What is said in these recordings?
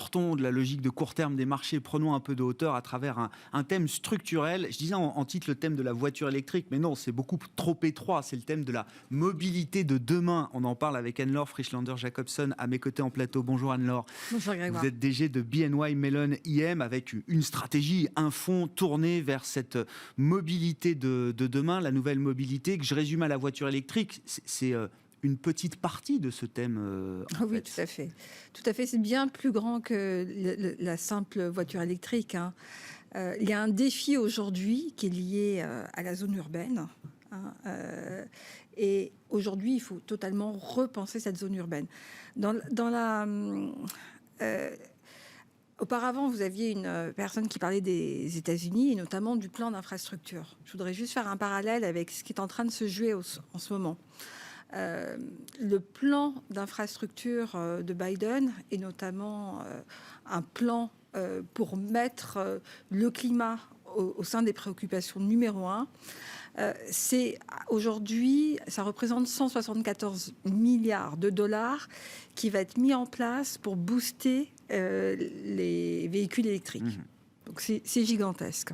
sortons de la logique de court terme des marchés, prenons un peu de hauteur à travers un thème structurel. Je disais en titre le thème de la voiture électrique, mais non, c'est beaucoup trop étroit. C'est le thème de la mobilité de demain. On en parle avec Anne-Laure Frischlander-Jacobson à mes côtés en plateau. Bonjour Anne-Laure. Bonjour Grégoire. Vous êtes DG de BNY Mellon IM avec une stratégie, un fonds tourné vers cette mobilité de demain, la nouvelle mobilité que je résume à la voiture électrique. C'est une petite partie de ce thème. Oui, tout à fait. Tout à fait. C'est bien plus grand que la simple voiture électrique. Il y a un défi aujourd'hui qui est lié à la zone urbaine. Et aujourd'hui, il faut totalement repenser cette zone urbaine. Auparavant, vous aviez une personne qui parlait des États-Unis et notamment du plan d'infrastructure. Je voudrais juste faire un parallèle avec ce qui est en train de se jouer en ce moment. Le plan d'infrastructure de Biden est notamment un plan pour mettre le climat au sein des préoccupations numéro 1. C'est aujourd'hui, ça représente 174 milliards de dollars qui va être mis en place pour booster les véhicules électriques. Donc c'est gigantesque.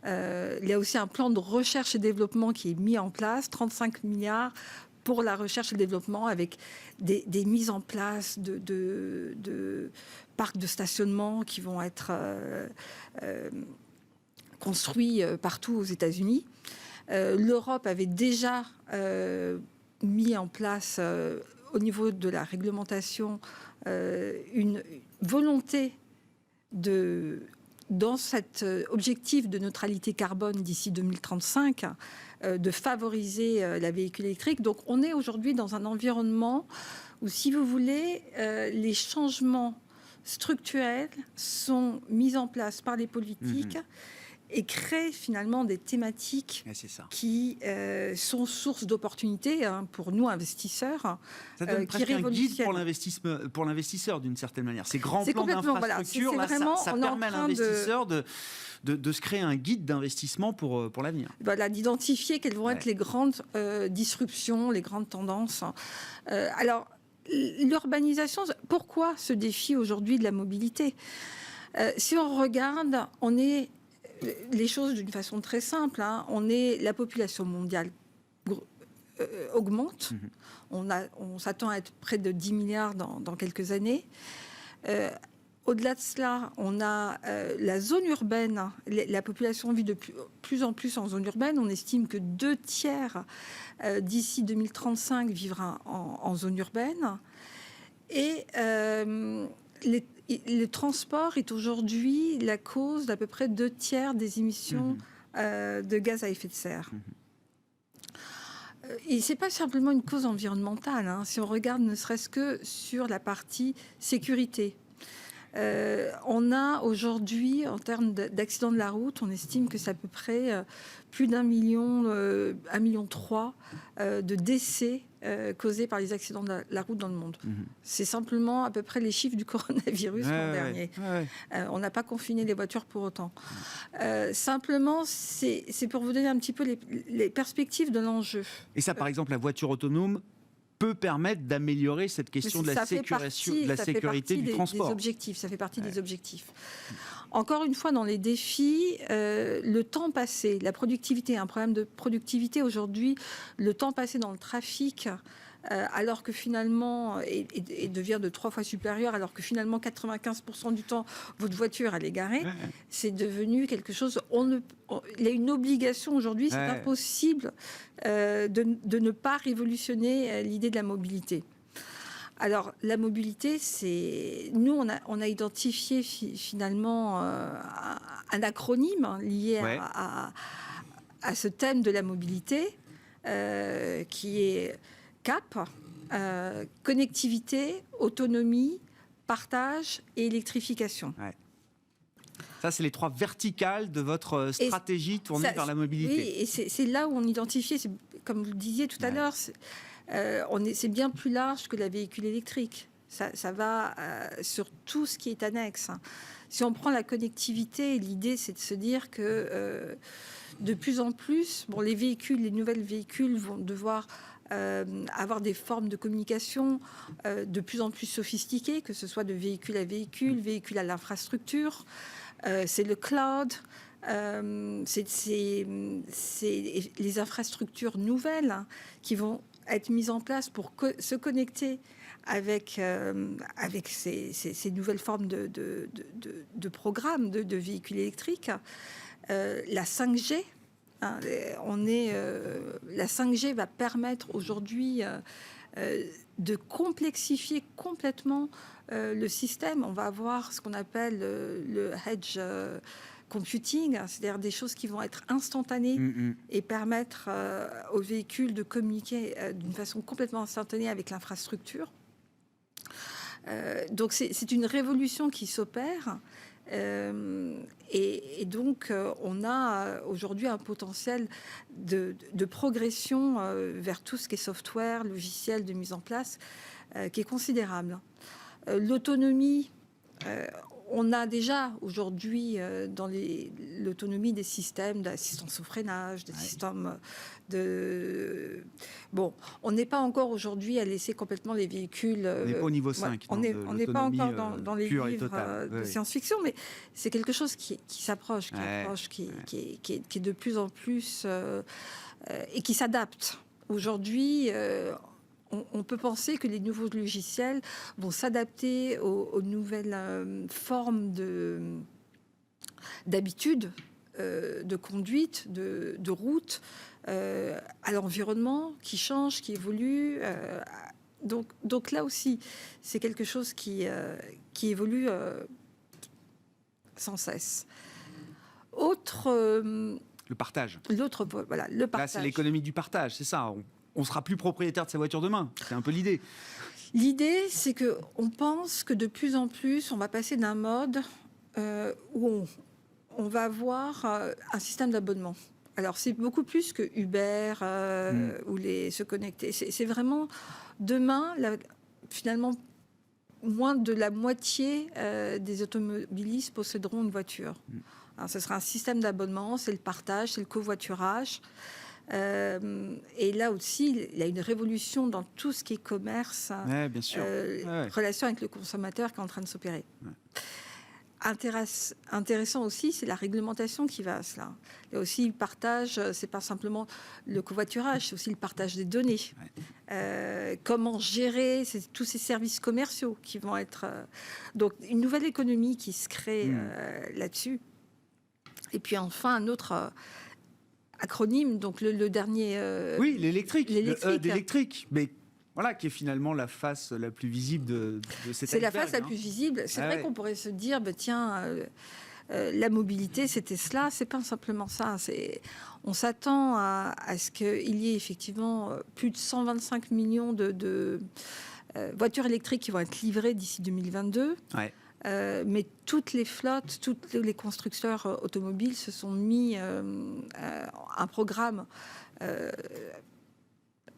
Il y a aussi un plan de recherche et développement qui est mis en place, 35 milliards pour la recherche et le développement, avec des mises en place de parcs de stationnement qui vont être construits partout aux États-Unis. L'Europe avait déjà mis en place, au niveau de la réglementation, une volonté dans cet objectif de neutralité carbone d'ici 2035, de favoriser la véhicule électrique. Donc on est aujourd'hui dans un environnement où, si vous voulez, les changements structurels sont mis en place par les politiques et créent finalement des thématiques qui sont source d'opportunités pour nous, investisseurs. Ça donne presque un guide pour l'investisseur, d'une certaine manière. Ces grands plans d'infrastructure, ça permet à l'investisseur de se créer un guide d'investissement pour l'avenir. Voilà, d'identifier quelles vont être les grandes disruptions, les grandes tendances. Alors, l'urbanisation, pourquoi ce défi aujourd'hui de la mobilité ? Si on regarde, on est les choses d'une façon très simple. La population mondiale augmente. On s'attend à être près de 10 milliards dans quelques années. Au-delà de cela, on a la zone urbaine. La population vit de plus en plus en zone urbaine. On estime que 2/3 d'ici 2035 vivra en zone urbaine. Et le transport est aujourd'hui la cause d'à peu près 2/3 des émissions de gaz à effet de serre. Et ce n'est pas simplement une cause environnementale. Si on regarde ne serait-ce que sur la partie sécurité. On a aujourd'hui, en termes d'accidents de la route, on estime que c'est à peu près plus d'1 million, 1,3 million de décès causés par les accidents de la route dans le monde. C'est simplement à peu près les chiffres du coronavirus l'an dernier. On n'a pas confiné les voitures pour autant. Simplement, c'est pour vous donner un petit peu les perspectives de l'enjeu. Et ça, par exemple, la voiture autonome peut permettre d'améliorer cette question de la sécurité du transport. Ça fait partie des objectifs. Encore une fois, dans les défis, le temps passé, la productivité, un problème de productivité aujourd'hui, le temps passé dans le trafic, alors que finalement, et devient de 3 fois supérieur, alors que finalement 95% du temps, votre voiture elle est garée, c'est devenu quelque chose. Il y a une obligation aujourd'hui, c'est impossible de ne pas révolutionner l'idée de la mobilité. Alors, la mobilité, nous, on a identifié finalement un acronyme lié à ce thème de la mobilité, qui est CAP, connectivité, autonomie, partage et électrification. Ça, c'est les 3 verticales de votre stratégie tournée vers la mobilité. Oui, et c'est là où on identifie, comme vous le disiez tout à l'heure, c'est bien plus large que la véhicule électrique. Ça va sur tout ce qui est annexe. Si on prend la connectivité, l'idée, c'est de se dire que de plus en plus, les nouvelles véhicules vont devoir avoir des formes de communication de plus en plus sophistiquées, que ce soit de véhicule à véhicule, véhicule à l'infrastructure. C'est le cloud. C'est les infrastructures nouvelles qui vont être mises en place pour se connecter avec ces nouvelles formes de programmes de véhicules électriques. La 5G, hein, la 5G va permettre aujourd'hui de complexifier complètement le système. On va avoir ce qu'on appelle le edge computing, c'est-à-dire des choses qui vont être instantanées et permettre aux véhicules de communiquer d'une façon complètement instantanée avec l'infrastructure. Donc c'est une révolution qui s'opère. Et donc, on a aujourd'hui un potentiel de progression vers tout ce qui est software, logiciel de mise en place, qui est considérable. L'autonomie, on a déjà aujourd'hui dans l'autonomie des systèmes d'assistance au freinage, des systèmes de... Bon, on n'est pas encore aujourd'hui à laisser complètement les véhicules... on n'est pas au niveau 5. On n'est pas encore dans les livres de science-fiction, mais c'est quelque chose qui s'approche, qui est de plus en plus... et qui s'adapte. Aujourd'hui... on peut penser que les nouveaux logiciels vont s'adapter aux nouvelles formes d'habitude, de conduite, de route, à l'environnement qui change, qui évolue. Donc là aussi, c'est quelque chose qui évolue sans cesse. Le partage. Voilà, le partage. Là, c'est l'économie du partage, c'est ça. On sera plus propriétaire de sa voiture demain. C'est un peu l'idée. L'idée, c'est qu'on pense que de plus en plus, on va passer d'un mode où on va avoir un système d'abonnement. Alors, c'est beaucoup plus que Uber ou se connecter. C'est vraiment, demain, finalement, moins de la moitié des automobilistes posséderont une voiture. Alors, ce sera un système d'abonnement, c'est le partage, c'est le covoiturage. Et là aussi, il y a une révolution dans tout ce qui est commerce, bien sûr. relation avec le consommateur qui est en train de s'opérer. Intéressant aussi, c'est la réglementation qui va à cela. Il y a aussi le partage, c'est pas simplement le covoiturage, c'est aussi le partage des données. Comment gérer tous ces services commerciaux qui vont être... donc, une nouvelle économie qui se crée là-dessus. Et puis enfin, un autre... acronyme, donc le dernier... oui, l'électrique. Le E d'électrique, mais voilà, qui est finalement la face la plus visible de cette C'est la face la plus visible. C'est vrai qu'on pourrait se dire, tiens, la mobilité, c'était cela. C'est pas simplement ça. On s'attend à ce qu'il y ait effectivement plus de 125 millions de voitures électriques qui vont être livrées d'ici 2022. Mais toutes les flottes, tous les constructeurs automobiles se sont mis un programme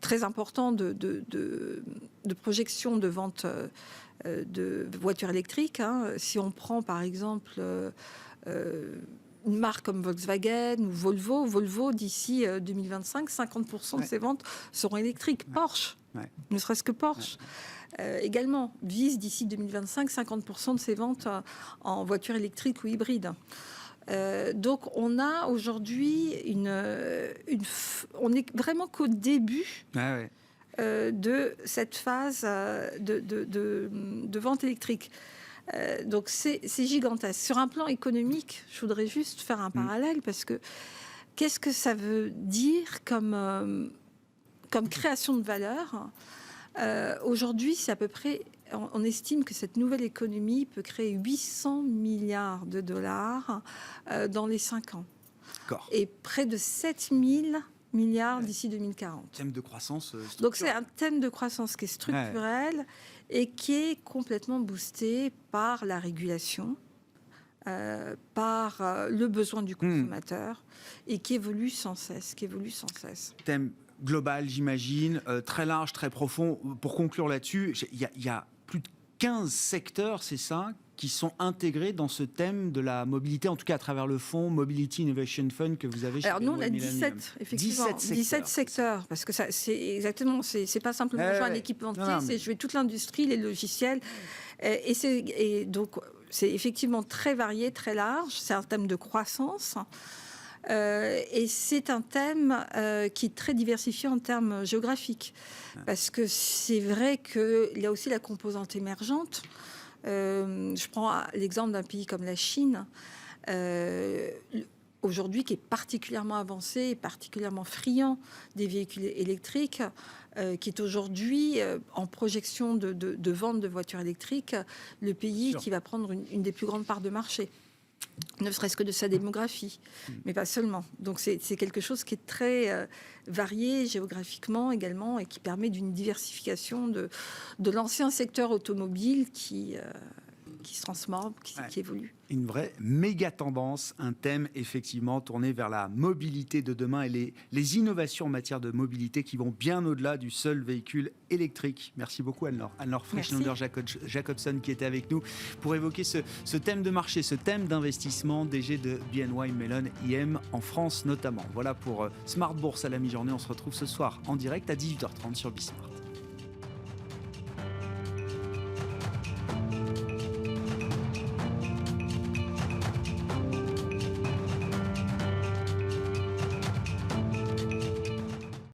très important de projection de vente de voitures électriques. Si on prend par exemple une marque comme Volkswagen ou Volvo d'ici 2025, 50% de ses ventes seront électriques. Porsche, ne serait-ce que Porsche. Également, vise d'ici 2025 50% de ses ventes en voitures électriques ou hybrides. Donc, on a aujourd'hui on n'est vraiment qu'au début de cette phase de vente électrique. Donc, c'est gigantesque. Sur un plan économique, je voudrais juste faire un parallèle parce que qu'est-ce que ça veut dire comme création de valeur ? Aujourd'hui, c'est à peu près, on estime que cette nouvelle économie peut créer 800 milliards de dollars dans les 5 ans. Et près de 7 000 milliards d'ici 2040. Thème de croissance structurelle. Donc c'est un thème de croissance qui est structurel et qui est complètement boosté par la régulation, par le besoin du consommateur et qui évolue sans cesse. Thème global, j'imagine, très large, très profond. Pour conclure là-dessus, il y a plus de 15 secteurs, c'est ça, qui sont intégrés dans ce thème de la mobilité, en tout cas à travers le fonds Mobility Innovation Fund que vous avez chez Alors nous, on a BNY Mellon. 17, effectivement, 17 secteurs, parce que ça, c'est exactement, c'est pas simplement un équipementier, c'est jouer toute l'industrie, les logiciels, et donc c'est effectivement très varié, très large, c'est un thème de croissance. Et c'est un thème qui est très diversifié en termes géographiques, parce que c'est vrai qu'il y a aussi la composante émergente. Je prends l'exemple d'un pays comme la Chine, aujourd'hui qui est particulièrement avancé et particulièrement friand des véhicules électriques, qui est aujourd'hui en projection de vente de voitures électriques, le pays qui va prendre une des plus grandes parts de marché. Ne serait-ce que de sa démographie, mais pas seulement. Donc c'est quelque chose qui est très varié géographiquement également et qui permet d'une diversification de l'ancien secteur automobile qui se transforme, qui évolue. Une vraie méga tendance, un thème effectivement tourné vers la mobilité de demain et les innovations en matière de mobilité qui vont bien au-delà du seul véhicule électrique. Merci beaucoup Anne-Laure Frischlander-Jacobson qui était avec nous pour évoquer ce thème de marché, ce thème d'investissement DG de BNY Mellon IM en France notamment. Voilà pour Smart Bourse à la mi-journée. On se retrouve ce soir en direct à 18h30 sur Bismart.